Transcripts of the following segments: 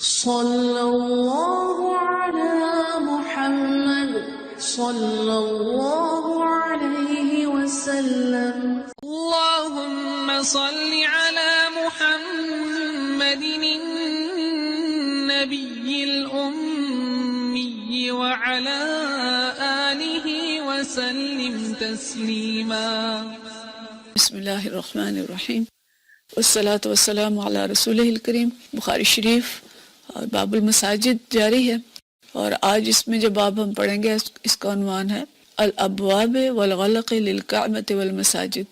صلی اللہ علی محمد صلی اللہ علیہ وسلم. اللهم صل على محمد النبي الأمي وعلى آله وسلم تسليما. بسم اللہ الرحمن الرحیم والصلاة والسلام علی رسولہ الکریم. بخاری شریف اور باب المساجد جاری ہے، اور آج اس میں جو باب ہم پڑھیں گے اس کا عنوان ہے الابواب والغلق للکعبۃ والمساجد،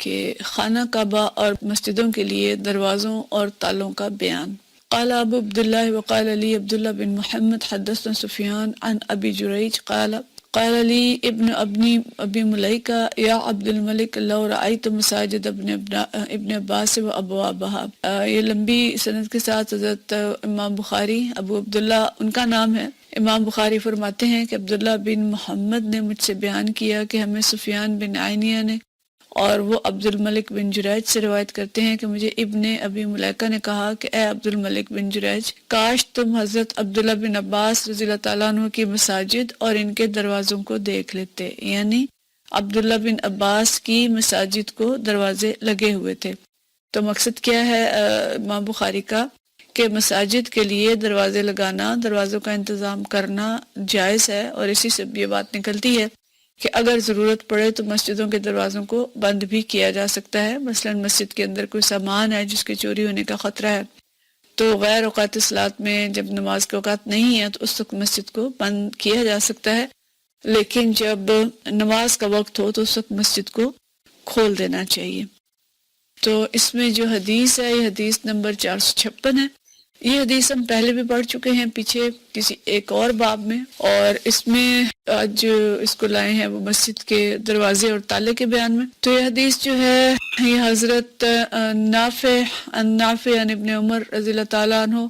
کہ خانہ کعبہ اور مسجدوں کے لیے دروازوں اور تالوں کا بیان. قال ابو عبداللہ وقال لی عبداللہ بن محمد حدثنا سفیان عن ابی جریج قال لی ابن ابی ملیکہ یا عبد الملک لو رأیت مساجد ابن عباس و ابوابہا. یہ لمبی سند کے ساتھ حضرت امام بخاری، ابو عبداللہ ان کا نام ہے، امام بخاری فرماتے ہیں کہ عبداللہ بن محمد نے مجھ سے بیان کیا کہ ہمیں سفیان بن عینیہ نے، اور وہ عبد الملک بن جریج سے روایت کرتے ہیں کہ مجھے ابن ابی ملیکہ نے کہا کہ اے عبد الملک بن جریج، کاش تم حضرت عبداللہ بن عباس رضی اللہ تعالیٰ عنہ کی مساجد اور ان کے دروازوں کو دیکھ لیتے. یعنی عبداللہ بن عباس کی مساجد کو دروازے لگے ہوئے تھے. تو مقصد کیا ہے امام بخاری کا کہ مساجد کے لیے دروازے لگانا، دروازوں کا انتظام کرنا جائز ہے، اور اسی سے یہ بات نکلتی ہے کہ اگر ضرورت پڑے تو مسجدوں کے دروازوں کو بند بھی کیا جا سکتا ہے. مثلا مسجد کے اندر کوئی سامان ہے جس کے چوری ہونے کا خطرہ ہے، تو غیر اوقات صلاۃ میں جب نماز کے اوقات نہیں ہے تو اس وقت مسجد کو بند کیا جا سکتا ہے، لیکن جب نماز کا وقت ہو تو اس وقت مسجد کو کھول دینا چاہیے. تو اس میں جو حدیث ہے یہ حدیث نمبر 456 ہے. یہ حدیث ہم پہلے بھی پڑھ چکے ہیں پیچھے کسی ایک اور باب میں، اور اس میں آج اس کو لائے ہیں وہ مسجد کے دروازے اور تالے کے بیان میں. تو یہ حدیث جو ہے یہ حضرت نافع عن ابن عمر رضی اللہ تعالیٰ عنہ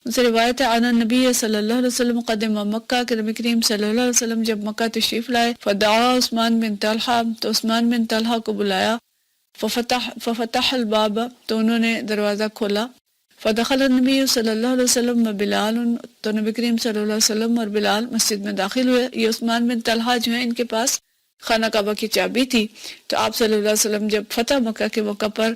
سے روایت ہے عن النبی صلی اللہ علیہ وسلم قدم مکہ، کہ نبی کریم صلی اللہ علیہ وسلم جب مکہ تشریف لائے، فدعا عثمان بن طلحہ، تو عثمان بن طلحہ کو بلایا، ففتح الباب، تو انہوں نے دروازہ کھولا، فدخل النبی صلی اللہ علیہ وسلم و بلال، تو نبی کریم صلی اللہ علیہ وسلم اور بلال مسجد میں داخل ہوئے. یہ عثمان بن طلحہ جو ہیں ان کے پاس خانہ کعبہ کی چابی تھی. تو آپ صلی اللہ علیہ وسلم جب فتح مکہ کے موقع پر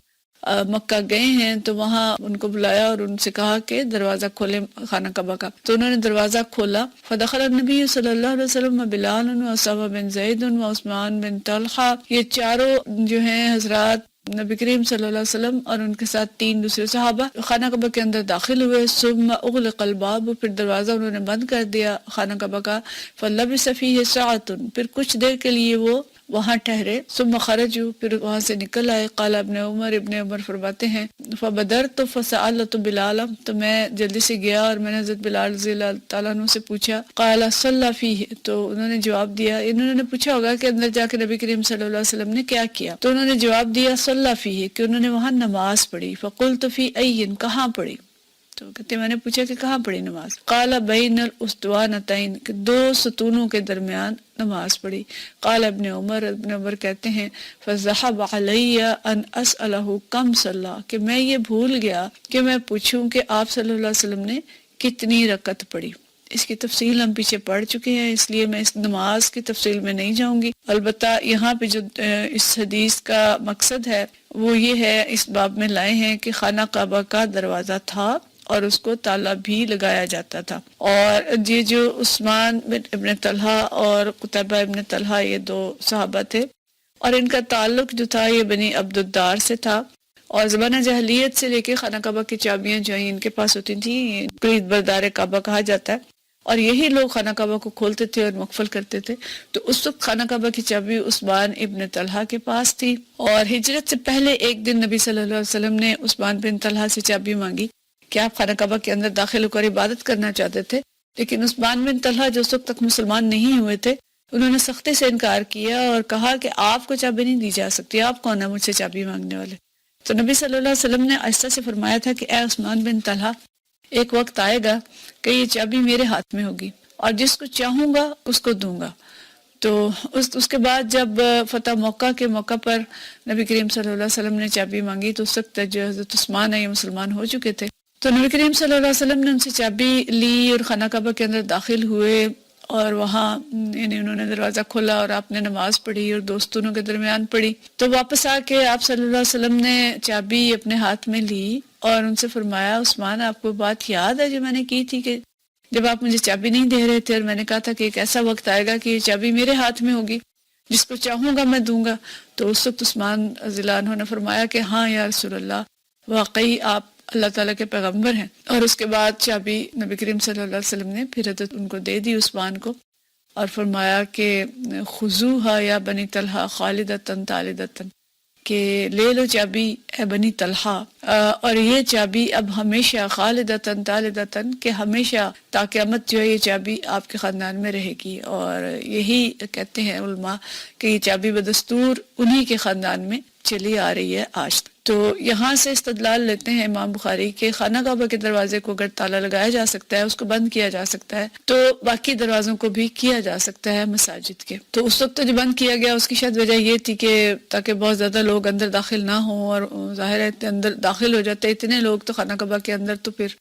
مکہ گئے ہیں تو وہاں ان کو بلایا اور ان سے کہا کہ دروازہ کھولے خانہ کعبہ کا. تو انہوں نے دروازہ کھولا، فدخل النبی صلی اللہ علیہ وسلم و بلال و اسامہ بن زید و عثمان بن طلحہ. یہ چاروں جو ہیں حضرات نبی کریم صلی اللہ علیہ وسلم اور ان کے ساتھ 3 دوسرے صحابہ خانہ کعبہ کے اندر داخل ہوئے. ثم اغلق الباب، پھر دروازہ انہوں نے بند کر دیا خانہ کعبہ کا. فلبث فیہ ساعۃ، پھر کچھ دیر کے لیے وہ وہاں ٹھہرے. ثم خرجوا، پھر وہاں سے نکل آئے. قال ابن عمر فرماتے ہیں فبدرت فسألت بلال، تو میں جلدی سے گیا اور میں نے حضرت بلال رضی اللہ تعالیٰ عنہ سے پوچھا. قال صلی فیہ، تو انہوں نے جواب دیا، انہوں نے پوچھا ہوگا کہ اندر جا کے نبی کریم صلی اللہ علیہ وسلم نے کیا کیا، تو انہوں نے جواب دیا صلی فیہ، کہ انہوں نے وہاں نماز پڑھی. فقلت فی این، کہاں پڑھی، تو کہتے میں نے پوچھا کہ کہاں پڑھی نماز. قال بین الاسطوانتین، کہ 2 ستونوں کے درمیان نماز پڑھی. قال ابن عمر کہتے ہیں فذهب علی ان اسألہ کم صلی، کہ میں یہ بھول گیا کہ میں پوچھوں کہ آپ صلی اللہ علیہ وسلم نے کتنی رکعت پڑھی. اس کی تفصیل ہم پیچھے پڑھ چکے ہیں، اس لیے میں اس نماز کی تفصیل میں نہیں جاؤں گی. البتہ یہاں پہ جو اس حدیث کا مقصد ہے وہ یہ ہے، اس باب میں لائے ہیں کہ خانہ کعبہ کا دروازہ تھا اور اس کو تالا بھی لگایا جاتا تھا. اور یہ جو عثمان ابن طلحہ اور قتیبہ ابن طلحہ یہ 2 صحابہ تھے، اور ان کا تعلق جو تھا یہ بنی عبد الدار سے تھا، اور زمانہ جاہلیت سے لے کے خانہ کعبہ کی چابیاں جو ہیں ان کے پاس ہوتی تھیں. کلید بردار کعبہ کہا جاتا ہے، اور یہی لوگ خانہ کعبہ کو کھولتے تھے اور مقفل کرتے تھے. تو اس وقت خانہ کعبہ کی چابی عثمان ابن طلحہ کے پاس تھی، اور ہجرت سے پہلے ایک دن نبی صلی اللہ علیہ وسلم نے عثمان بن طلحہ سے چابی مانگی کہ آپ خانہ کعبہ کے اندر داخل ہو کر عبادت کرنا چاہتے تھے. لیکن عثمان بن طلحہ جو اس وقت تک مسلمان نہیں ہوئے تھے، انہوں نے سختی سے انکار کیا اور کہا کہ آپ کو چابی نہیں دی جا سکتی، آپ کون ہے مجھ سے چابی مانگنے والے. تو نبی صلی اللہ علیہ وسلم نے آہستہ سے فرمایا تھا کہ اے عثمان بن طلحہ، ایک وقت آئے گا کہ یہ چابی میرے ہاتھ میں ہوگی اور جس کو چاہوں گا اس کو دوں گا. تو اس کے بعد جب فتح موقع کے موقع پر نبی کریم صلی اللہ علیہ وسلم نے چابی مانگی تو اس وقت جو حضرت عثمان ہے یہ مسلمان ہو چکے تھے. تو نبی کریم صلی اللہ علیہ وسلم نے ان سے چابی لی اور خانہ کعبہ کے اندر داخل ہوئے، اور وہاں یعنی انہوں نے دروازہ کھولا اور آپ نے نماز پڑھی اور دوستوں کے درمیان پڑھی. تو واپس آ کے آپ صلی اللہ علیہ وسلم نے چابی اپنے ہاتھ میں لی اور ان سے فرمایا عثمان آپ کو بات یاد ہے جو میں نے کی تھی کہ جب آپ مجھے چابی نہیں دے رہے تھے اور میں نے کہا تھا کہ ایک ایسا وقت آئے گا کہ یہ چابی میرے ہاتھ میں ہوگی، جس کو چاہوں گا میں دوں گا. تو اس وقت عثمان رضی اللہ عنہ نے فرمایا کہ ہاں یا رسول اللہ، واقعی آپ اللہ تعالیٰ کے پیغمبر ہیں. اور اس کے بعد چابی نبی کریم صلی اللہ علیہ وسلم نے پھر حضرت ان کو دے دی عثمان کو، اور فرمایا کہ خذوها یا بنی طلحہ خالدتاً طالدتاً، کہ لے لو چابی اے بنی طلحہ، اور یہ چابی اب ہمیشہ خالدتاً طالدتاً، کہ ہمیشہ تا قیامت جو ہے یہ چابی آپ کے خاندان میں رہے گی. اور یہی کہتے ہیں علماء کہ یہ چابی بدستور انہی کے خاندان میں چلی آ رہی ہے آج تک. تو یہاں سے استدلال لیتے ہیں امام بخاری کہ خانہ کعبہ کے دروازے کو اگر تالا لگایا جا سکتا ہے، اس کو بند کیا جا سکتا ہے، تو باقی دروازوں کو بھی کیا جا سکتا ہے مساجد کے. تو اس وقت جو بند کیا گیا اس کی شاید وجہ یہ تھی کہ تاکہ بہت زیادہ لوگ اندر داخل نہ ہوں، اور ظاہر ہے اندر داخل ہو جاتے اتنے لوگ تو خانہ کعبہ کے اندر، تو پھر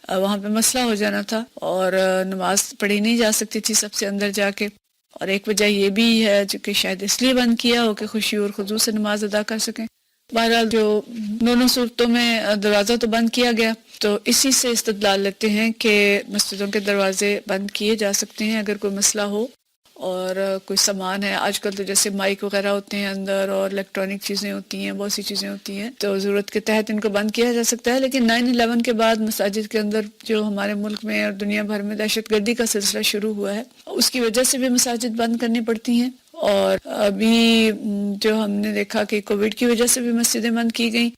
وہاں پہ مسئلہ ہو جانا تھا اور نماز پڑھی نہیں جا سکتی تھی سب سے اندر جا کے. اور ایک وجہ یہ بھی ہے جو کہ شاید اس لیے بند کیا ہو کہ خوشی اور خضوع سے نماز ادا کر سکیں. بہرحال جو دونوں صورتوں میں دروازہ تو بند کیا گیا، تو اسی سے استدلال لیتے ہیں کہ مسجدوں کے دروازے بند کیے جا سکتے ہیں اگر کوئی مسئلہ ہو اور کوئی سامان ہے. آج کل تو جیسے مائک وغیرہ ہوتے ہیں اندر اور الیکٹرانک چیزیں ہوتی ہیں، بہت سی چیزیں ہوتی ہیں، تو ضرورت کے تحت ان کو بند کیا جا سکتا ہے. لیکن 9/11 کے بعد مساجد کے اندر جو ہمارے ملک میں اور دنیا بھر میں دہشت گردی کا سلسلہ شروع ہوا ہے، اس کی وجہ سے بھی مساجد بند کرنی پڑتی ہیں. اور ابھی جو ہم نے دیکھا کہ کووڈ کی وجہ سے بھی مسجدیں بند کی گئیں.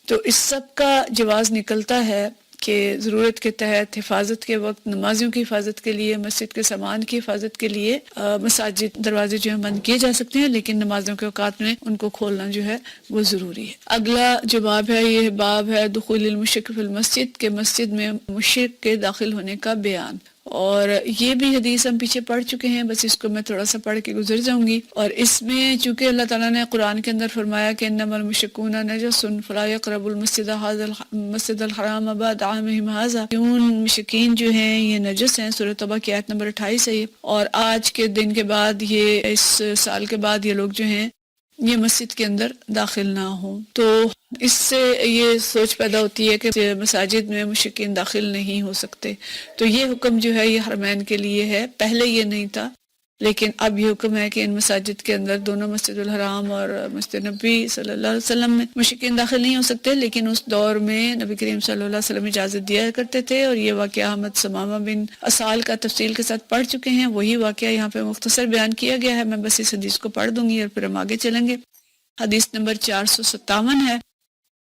تو اس سب کا جواز نکلتا ہے کہ ضرورت کے تحت حفاظت کے وقت نمازیوں کی حفاظت کے لیے، مسجد کے سامان کی حفاظت کے لیے مساجد دروازے جو ہیں بند کیے جا سکتے ہیں، لیکن نمازوں کے اوقات میں ان کو کھولنا جو ہے وہ ضروری ہے. اگلا جو باب ہے یہ باب ہے دخول المشرک فی المسجد، کہ مسجد میں مشرک کے داخل ہونے کا بیان. اور یہ بھی حدیث ہم پیچھے پڑھ چکے ہیں، بس اس کو میں تھوڑا سا پڑھ کے گزر جاؤں گی. اور اس میں چونکہ اللہ تعالیٰ نے قرآن کے اندر فرمایا کہ انما المشرکون نجس فلا يقربوا المسجد الحرام بعد عامهم هذا، مشرکین جو ہیں یہ نجس ہیں. سورۃ توبہ کی آیت نمبر 28 ہے. اور آج کے دن کے بعد، یہ اس سال کے بعد یہ لوگ جو ہیں یہ مسجد کے اندر داخل نہ ہوں. تو اس سے یہ سوچ پیدا ہوتی ہے کہ مساجد میں مشرکین داخل نہیں ہو سکتے. تو یہ حکم جو ہے یہ حرمین کے لیے ہے، پہلے یہ نہیں تھا، لیکن اب یہ حکم ہے کہ ان مساجد کے اندر دونوں مسجد الحرام اور مسجد نبی صلی اللہ علیہ وسلم میں مشرکین داخل نہیں ہو سکتے. لیکن اس دور میں نبی کریم صلی اللہ علیہ وسلم اجازت دیا کرتے تھے. اور یہ واقعہ حمد ثمامہ بن اسال کا تفصیل کے ساتھ پڑھ چکے ہیں، وہی واقعہ یہاں پہ مختصر بیان کیا گیا ہے. میں بس اس حدیث کو پڑھ دوں گی اور پھر ہم آگے چلیں گے. حدیث نمبر 457 ہے،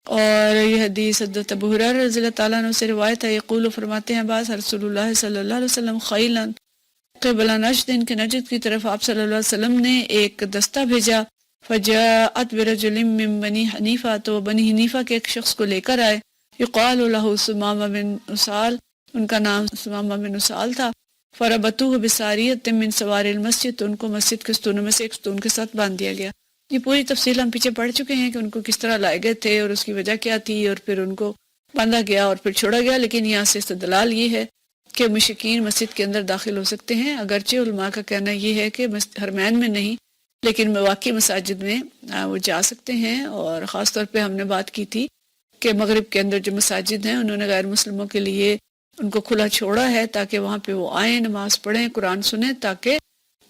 اور یہ حدیث حضرت ابو ہریرہ رضی اللہ تعالیٰ عنہ سے روایت ہے. یقول فرماتے ہیں بعض رسول اللہ صلی اللہ علیہ وسلم خیلا قبل نجد، کہ نجد کی طرف آپ صلی اللہ علیہ وسلم نے ایک دستہ بھیجا. فجاءت برجل من بنی حنیفہ، تو بنی حنیفہ کے ایک شخص کو لے کر آئے. یقال له ثمامہ بن اسال، ان کا نام ثمامہ بن اسال تھا. فربطوه بساریۃ من سوار المسجد، تو ان کو مسجد کے ستونوں میں سے ایک ستون کے ساتھ باندھ دیا گیا. یہ پوری تفصیل ہم پیچھے پڑھ چکے ہیں کہ ان کو کس طرح لائے گئے تھے اور اس کی وجہ کیا تھی، اور پھر ان کو باندھا گیا اور پھر چھوڑا گیا. لیکن یہاں سے استدلال یہ ہے کہ مشرکین مسجد کے اندر داخل ہو سکتے ہیں. اگرچہ علماء کا کہنا یہ ہے کہ حرمین میں نہیں، لیکن واقعی مساجد میں وہ جا سکتے ہیں. اور خاص طور پہ ہم نے بات کی تھی کہ مغرب کے اندر جو مساجد ہیں انہوں نے غیر مسلموں کے لیے ان کو کھلا چھوڑا ہے تاکہ وہاں پہ وہ آئیں، نماز پڑھیں، قرآن سنیں، تاکہ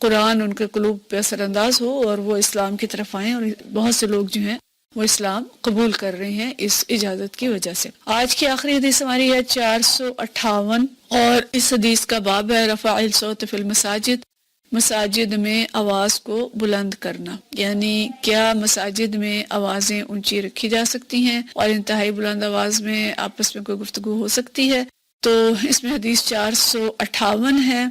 قرآن ان کے قلوب پہ اثر انداز ہو اور وہ اسلام کی طرف آئیں. اور بہت سے لوگ جو ہیں وہ اسلام قبول کر رہے ہیں اس اجازت کی وجہ سے. آج کی آخری حدیث ہماری ہے 458، اور اس حدیث کا باب ہے رفع الصوت فی المساجد، مساجد میں آواز کو بلند کرنا. یعنی کیا مساجد میں آوازیں اونچی رکھی جا سکتی ہیں اور انتہائی بلند آواز میں آپس میں کوئی گفتگو ہو سکتی ہے؟ تو اس میں حدیث 458 ہے،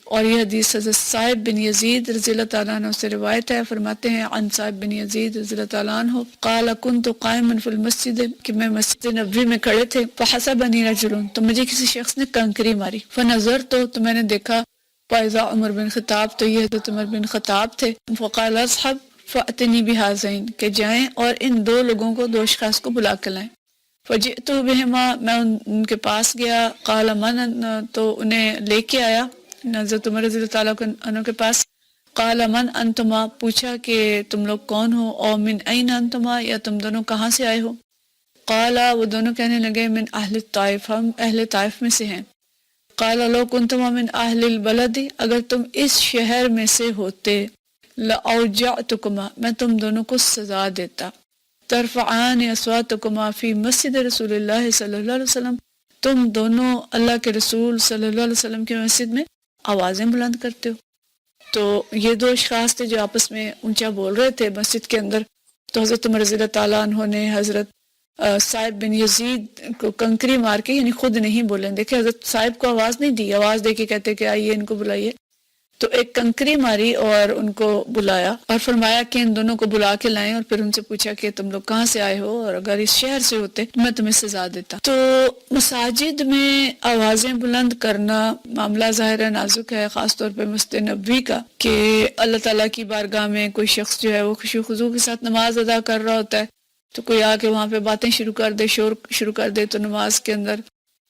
اور یہ حدیث حضرت صاحب بن یزید رضی اللہ تعالیٰ عنہ سے روایت ہے. فرماتے ہیں عن صاحب بن یزید رضی اللہ تعالیٰ عنہ قال كنت قائما في المسجد، کہ میں مسجد نبوی میں کھڑے تھے. فحسبني رجل، تو مجھے کسی شخص نے کنکری ماری. فنظرت، تو میں نے دیکھا. فاذا عمر بن خطاب، تو یہ حضرت عمر بن خطاب تھے. فقال اصحب فاتنی بهذين، کہ جائیں اور ان دو لوگوں کو، دو اشخاص کو بلا کر لائیں. فجئت بہما، میں ان کے پاس گیا، قال من، تو انہیں لے کے آیا حضرت عمر رضی اللہ تعالیٰ عنہ کے پاس، قال من انتما، پوچھا کہ تم لوگ کون ہو، او من این انتما، یا تم دونوں کہاں سے آئے ہو، قالا، وہ دونوں کہنے لگے من اہل الطائف، ہم اہل طائف میں سے ہیں، قال لو کنتما من اہل البلد، اگر تم اس شہر میں سے ہوتے، لأوجعتکما، میں تم دونوں کو سزا دیتا، ترفعان اصواتکما فی مسجد رسول اللہ صلی اللہ علیہ وسلم، تم دونوں اللہ کے رسول صلی اللہ علیہ وسلم کی مسجد میں آوازیں بلند کرتے ہو۔ تو یہ دو اشخاص تھے جو آپس میں اونچا بول رہے تھے مسجد کے اندر، تو حضرت عمر رضی اللہ تعالیٰ عنہ نے حضرت صاحب بن یزید کو کنکری مار کے، یعنی خود نہیں بولیں، دیکھیں حضرت صاحب کو آواز نہیں دی، آواز دے کے کہتے کہ آئیے ان کو بلائیے، تو ایک کنکری ماری اور ان کو بلایا اور فرمایا کہ ان دونوں کو بلا کے لائیں، اور پھر ان سے پوچھا کہ تم لوگ کہاں سے آئے ہو، اور اگر اس شہر سے ہوتے میں تمہیں سزا دیتا۔ تو مساجد میں آوازیں بلند کرنا معاملہ ظاہر ہے نازک ہے، خاص طور پہ مسجد نبوی کا، کہ اللہ تعالیٰ کی بارگاہ میں کوئی شخص جو ہے وہ خشوع و خضوع کے ساتھ نماز ادا کر رہا ہوتا ہے، تو کوئی آ کے وہاں پہ باتیں شروع کر دے، شور شروع کر دے، تو نماز کے اندر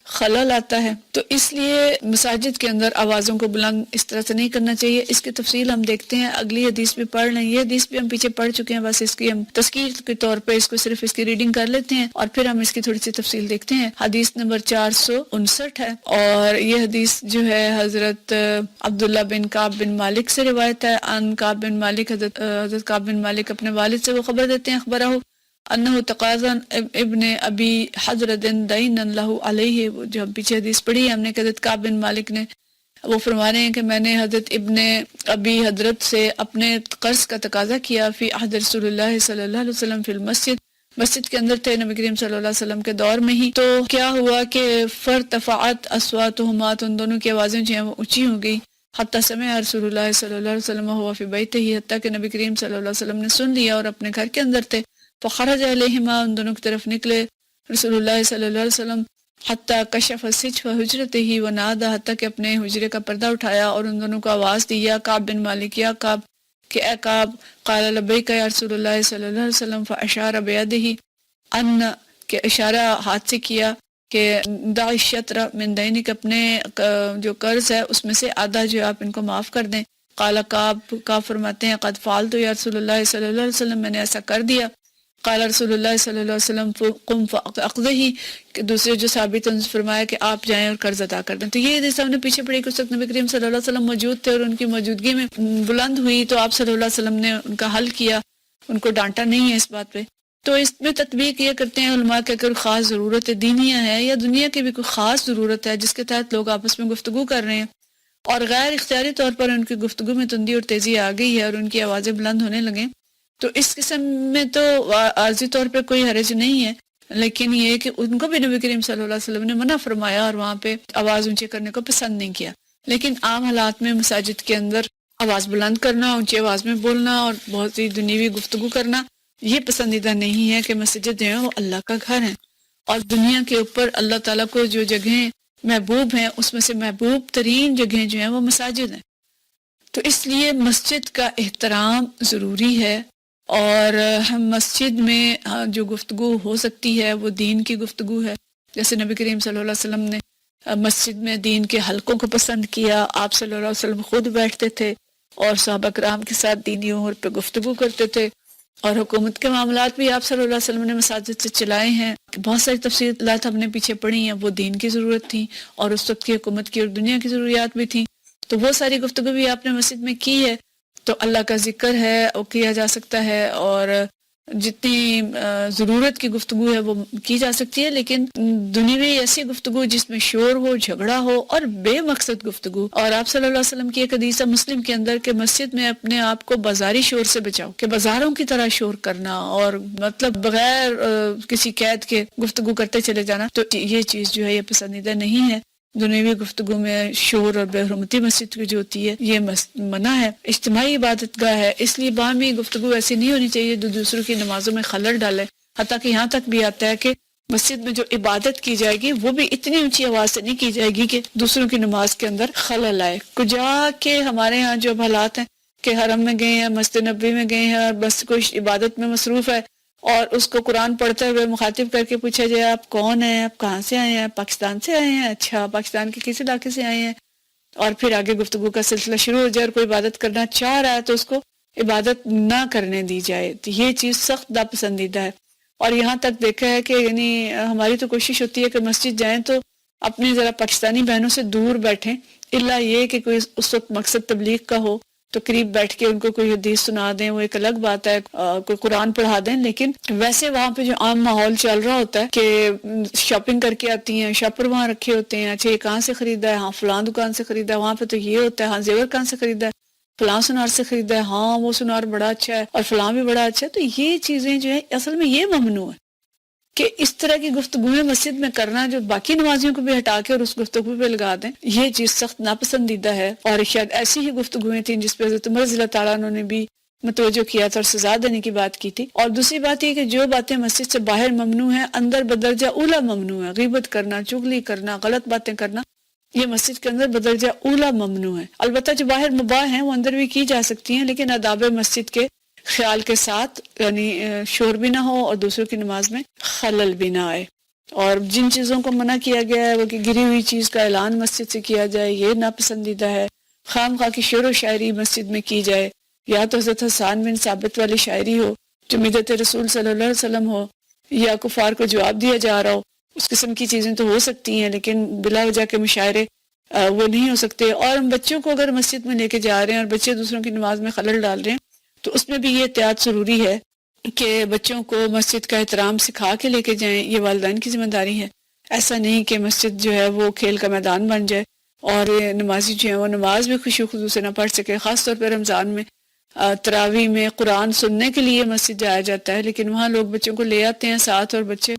خلل آتا ہے۔ تو اس لیے مساجد کے اندر آوازوں کو بلند اس طرح سے نہیں کرنا چاہیے۔ اس کی تفصیل ہم دیکھتے ہیں، اگلی حدیث بھی پڑھ لیں، یہ حدیث بھی ہم پیچھے پڑھ چکے ہیں، بس اس کی ہم تذکیر کے طور پہ اس کو صرف اس کی ریڈنگ کر لیتے ہیں اور پھر ہم اس کی تھوڑی سی تفصیل دیکھتے ہیں۔ حدیث نمبر 459 ہے، اور یہ حدیث جو ہے حضرت عبداللہ بن کعب بن مالک سے روایت ہے، ان کعب بن مالک، حضرت کعب بن مالک اپنے والد سے وہ خبر دیتے ہیں، خبرہ انہ تقاضا ابن ابی حضرت دین اللہ علیہ، جو ہم پیچھے حدیث پڑھی ہم نے کہ حضرت کعب بن مالک نے، وہ فرما رہے ہیں کہ میں نے حضرت ابن ابی حضرت سے اپنے قرض کا تقاضا کیا، فی عہد رسول اللہ صلی اللہ علیہ وسلم فی المسجد، مسجد کے اندر تھے نبی کریم صلی اللہ علیہ وسلم کے دور میں ہی۔ تو کیا ہوا کہ فرتفعت اصواتہما، ان دونوں کی آوازیں جو ہیں وہ اونچی ہو گئی، حتی سمع رسول اللہ صلی اللہ علیہ وسلم وهو فی بیتہ، حتیٰ کہ نبی کریم صلی اللہ علیہ وسلم نے سن لیا اور اپنے گھر کے اندر تھے، فخرج علیہما، ان دونوں کی طرف نکلے رسول اللہ صلی اللہ علیہ وسلم، حتیٰ کشف سجف حجرتہ ونادى، حتیٰ کہ اپنے حجرے کا پردہ اٹھایا اور ان دونوں کو آواز دی، یا کعب بن مالک، یا کعب، کہ اے کعب، قال لبیک یا رسول اللہ صلی اللہ علیہ وسلم، فاشار بیدہ، ان، کہ اشارہ ہاتھ سے کیا کہ دع الشطر من دینک، اپنے جو قرض ہے اس میں سے آدھا جو آپ ان کو معاف کر دیں۔ قال کعب فرماتے ہیں قد فعلت یا رسول اللہ صلی اللہ علیہ وسلم، میں نے ایسا کر دیا۔ قال رسول اللہ صلی اللہ علیہ وسلم قم فاقضہ، کہ دوسرے جو صحابی تھے ان سے فرمایا کہ آپ جائیں اور قرض ادا کر دیں۔ تو یہ حدیث ہم نے پیچھے پڑھی کہ اس وقت نبی کریم صلی اللہ علیہ وسلم موجود تھے اور ان کی موجودگی میں بلند ہوئی، تو آپ صلی اللہ علیہ وسلم نے ان کا حل کیا، ان کو ڈانٹا نہیں ہے اس بات پہ۔ تو اس میں تطبیق یہ کرتے ہیں علماء کہ اگر خاص ضرورت دینیہ ہے یا دنیا کی بھی کوئی خاص ضرورت ہے جس کے تحت لوگ آپس میں گفتگو کر رہے ہیں اور غیر اختیاری طور پر ان کی گفتگو میں تندی اور تیزی آ گئی ہے اور ان کی آوازیں بلند ہونے لگیں، تو اس قسم میں تو عارضی طور پہ کوئی حرج نہیں ہے، لیکن یہ کہ ان کو بھی نبی کریم صلی اللہ علیہ وسلم نے منع فرمایا اور وہاں پہ آواز اونچی کرنے کو پسند نہیں کیا۔ لیکن عام حالات میں مساجد کے اندر آواز بلند کرنا، اونچی آواز میں بولنا اور بہت سی دنیوی گفتگو کرنا یہ پسندیدہ نہیں ہے، کہ مسجد جو ہے وہ اللہ کا گھر ہے اور دنیا کے اوپر اللہ تعالیٰ کو جو جگہیں محبوب ہیں اس میں سے محبوب ترین جگہیں جو ہیں وہ مساجد ہیں۔ تو اس لیے مسجد کا احترام ضروری ہے، اور ہم مسجد میں جو گفتگو ہو سکتی ہے وہ دین کی گفتگو ہے، جیسے نبی کریم صلی اللہ علیہ وسلم نے مسجد میں دین کے حلقوں کو پسند کیا، آپ صلی اللہ علیہ وسلم خود بیٹھتے تھے اور صحابہ کرام کے ساتھ دینی امور پہ گفتگو کرتے تھے، اور حکومت کے معاملات بھی آپ صلی اللہ علیہ وسلم نے مساجد سے چلائے ہیں۔ بہت ساری تفصیلات ہم نے پیچھے پڑھی ہیں، وہ دین کی ضرورت تھی اور اس وقت کی حکومت کی اور دنیا کی ضروریات بھی تھیں، تو وہ ساری گفتگو بھی آپ نے مسجد میں کی ہے۔ تو اللہ کا ذکر ہے وہ کیا جا سکتا ہے، اور جتنی ضرورت کی گفتگو ہے وہ کی جا سکتی ہے، لیکن دنیوی ایسی گفتگو جس میں شور ہو، جھگڑا ہو اور بے مقصد گفتگو، اور آپ صلی اللہ علیہ وسلم کی ایک حدیث ہے مسلم کے اندر کہ مسجد میں اپنے آپ کو بازاری شور سے بچاؤ، کہ بازاروں کی طرح شور کرنا اور مطلب بغیر کسی قید کے گفتگو کرتے چلے جانا، تو یہ چیز جو ہے یہ پسندیدہ نہیں ہے۔ دنیوی گفتگو میں شور اور بے حرمتی مسجد کی جو ہوتی ہے یہ منع ہے، اجتماعی عبادت گاہ ہے، اس لیے باہمی گفتگو ایسی نہیں ہونی چاہیے جو دوسروں کی نمازوں میں خلل ڈالے، حتیٰ کہ یہاں تک بھی آتا ہے کہ مسجد میں جو عبادت کی جائے گی وہ بھی اتنی اونچی آواز سے نہیں کی جائے گی کہ دوسروں کی نماز کے اندر خلل آئے۔ کجا کہ ہمارے ہاں جو حالات ہیں کہ حرم میں گئے ہیں، مسجد نبوی میں گئے ہیں اور بس کوئی عبادت میں مصروف ہے اور اس کو قرآن پڑھتے ہوئے مخاطب کر کے پوچھا جائے آپ کون ہیں، آپ کہاں سے آئے ہیں، پاکستان سے آئے ہیں، اچھا پاکستان کے کس علاقے سے آئے ہیں، اور پھر آگے گفتگو کا سلسلہ شروع ہو جائے اور کوئی عبادت کرنا چاہ رہا ہے تو اس کو عبادت نہ کرنے دی جائے، تو یہ چیز سخت ناپسندیدہ ہے۔ اور یہاں تک دیکھا ہے کہ یعنی ہماری تو کوشش ہوتی ہے کہ مسجد جائیں تو اپنے ذرا پاکستانی بہنوں سے دور بیٹھیں، الا یہ کہ کوئی اس وقت مقصد تبلیغ کا ہو تو قریب بیٹھ کے ان کو کوئی حدیث سنا دیں، وہ ایک الگ بات ہے، کوئی قرآن پڑھا دیں، لیکن ویسے وہاں پہ جو عام ماحول چل رہا ہوتا ہے کہ شاپنگ کر کے آتی ہیں، شاپر وہاں رکھے ہوتے ہیں، اچھا یہ کہاں سے خریدا ہے، ہاں فلاں دکان سے خریدا ہے، وہاں پہ تو یہ ہوتا ہے، ہاں زیور کہاں سے خریدا ہے، فلاں سنار سے خریدا ہے، ہاں وہ سنار بڑا اچھا ہے اور فلاں بھی بڑا اچھا ہے، تو یہ چیزیں جو ہے اصل میں یہ ممنوع ہے کہ اس طرح کی گفتگویں مسجد میں کرنا جو باقی نمازیوں کو بھی ہٹا کے اور اس گفتگو پہ لگا دیں، یہ چیز سخت ناپسندیدہ ہے۔ اور شاید ایسی ہی گفتگویں تھیں جس پہ حضرت عمر رضی اللہ تعالیٰ عنہ نے بھی متوجہ کیا تھا اور سزا دینے کی بات کی تھی۔ اور دوسری بات یہ کہ جو باتیں مسجد سے باہر ممنوع ہیں اندر بدرجہ اولا ممنوع ہے، غیبت کرنا، چغلی کرنا، غلط باتیں کرنا، یہ مسجد کے اندر بدرجہ اولا ممنوع ہے۔ البتہ جو باہر مباح ہیں وہ اندر بھی کی جا سکتی ہیں، لیکن آداب مسجد کے خیال کے ساتھ، یعنی شور بھی نہ ہو اور دوسروں کی نماز میں خلل بھی نہ آئے۔ اور جن چیزوں کو منع کیا گیا ہے وہ کہ گری ہوئی چیز کا اعلان مسجد سے کیا جائے، یہ ناپسندیدہ ہے۔ خام خواہ کی شعر و شاعری مسجد میں کی جائے، یا تو حضرت حسان بن ثابت والی شاعری ہو جو مدحت رسول صلی اللہ علیہ وسلم ہو، یا کفار کو جواب دیا جا رہا ہو، اس قسم کی چیزیں تو ہو سکتی ہیں، لیکن بلا وجہ کے مشاعرے وہ نہیں ہو سکتے۔ اور ہم بچوں کو اگر مسجد میں لے کے جا رہے ہیں اور بچے دوسروں کی نماز میں خلل ڈال رہے ہیں تو اس میں بھی یہ احتیاط ضروری ہے کہ بچوں کو مسجد کا احترام سکھا کے لے کے جائیں، یہ والدین کی ذمہ داری ہے۔ ایسا نہیں کہ مسجد جو ہے وہ کھیل کا میدان بن جائے اور نمازی جو ہے وہ نماز بھی خوشی خضوع سے نہ پڑھ سکے۔ خاص طور پہ رمضان میں تراویح میں قرآن سننے کے لیے مسجد جایا جاتا ہے، لیکن وہاں لوگ بچوں کو لے آتے ہیں ساتھ اور بچے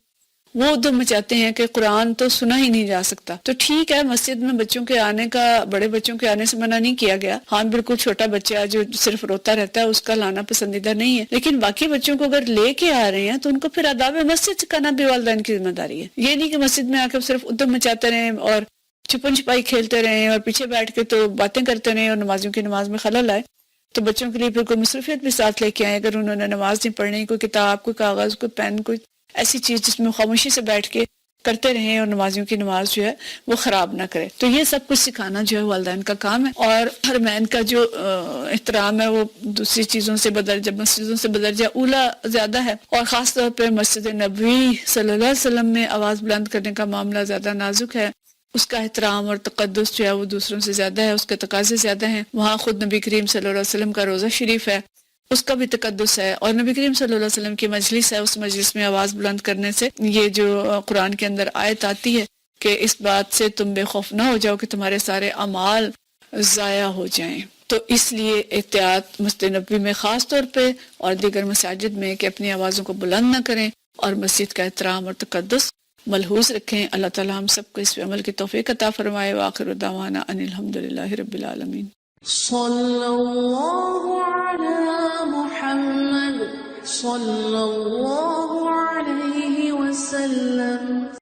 وہ ادھم مچاتے ہیں کہ قرآن تو سنا ہی نہیں جا سکتا۔ تو ٹھیک ہے، مسجد میں بچوں کے آنے کا، بڑے بچوں کے آنے سے منع نہیں کیا گیا، ہاں بالکل چھوٹا بچہ جو صرف روتا رہتا ہے اس کا لانا پسندیدہ نہیں ہے، لیکن باقی بچوں کو اگر لے کے آ رہے ہیں تو ان کو پھر آداب مسجد سکھانا بھی والدین کی ذمہ داری ہے۔ یہ نہیں کہ مسجد میں آ کے صرف ادھم مچاتے رہیں اور چھپن چھپائی کھیلتے رہیں اور پیچھے بیٹھ کے تو باتیں کرتے رہیں اور نمازیوں کی نماز میں خلل آئے۔ تو بچوں کے لیے پھر کوئی مصروفیت بھی ساتھ لے کے آئے، اگر انہوں نے نماز نہیں پڑھنی، کوئی کتاب، کوئی کاغذ، کوئی پین، کوئی ایسی چیز جس میں خاموشی سے بیٹھ کے کرتے رہیں اور نمازیوں کی نماز جو ہے وہ خراب نہ کرے۔ تو یہ سب کچھ سکھانا جو ہے والدین کا کام ہے۔ اور حرمین کا جو احترام ہے وہ دوسری چیزوں سے مسجدوں سے بدرجہ اولا زیادہ ہے، اور خاص طور پہ مسجد نبوی صلی اللہ علیہ وسلم میں آواز بلند کرنے کا معاملہ زیادہ نازک ہے، اس کا احترام اور تقدس جو ہے وہ دوسروں سے زیادہ ہے، اس کے تقاضے زیادہ ہیں۔ وہاں خود نبی کریم صلی اللہ علیہ وسلم کا روضہ شریف ہے، اس کا بھی تقدس ہے، اور نبی کریم صلی اللہ علیہ وسلم کی مجلس ہے، اس مجلس میں آواز بلند کرنے سے یہ جو قرآن کے اندر آیت آتی ہے کہ اس بات سے تم بے خوف نہ ہو جاؤ کہ تمہارے سارے اعمال ضائع ہو جائیں۔ تو اس لیے احتیاط مسجد نبوی میں خاص طور پہ اور دیگر مساجد میں کہ اپنی آوازوں کو بلند نہ کریں اور مسجد کا احترام اور تقدس ملحوظ رکھیں۔ اللہ تعالی ہم سب کو اس پہ عمل کی توفیق عطا فرمائے۔ وآخر دعوانا ان الحمدللہ رب العالمین۔ صلی اللہ علی محمد صلی اللہ علیہ وسلم۔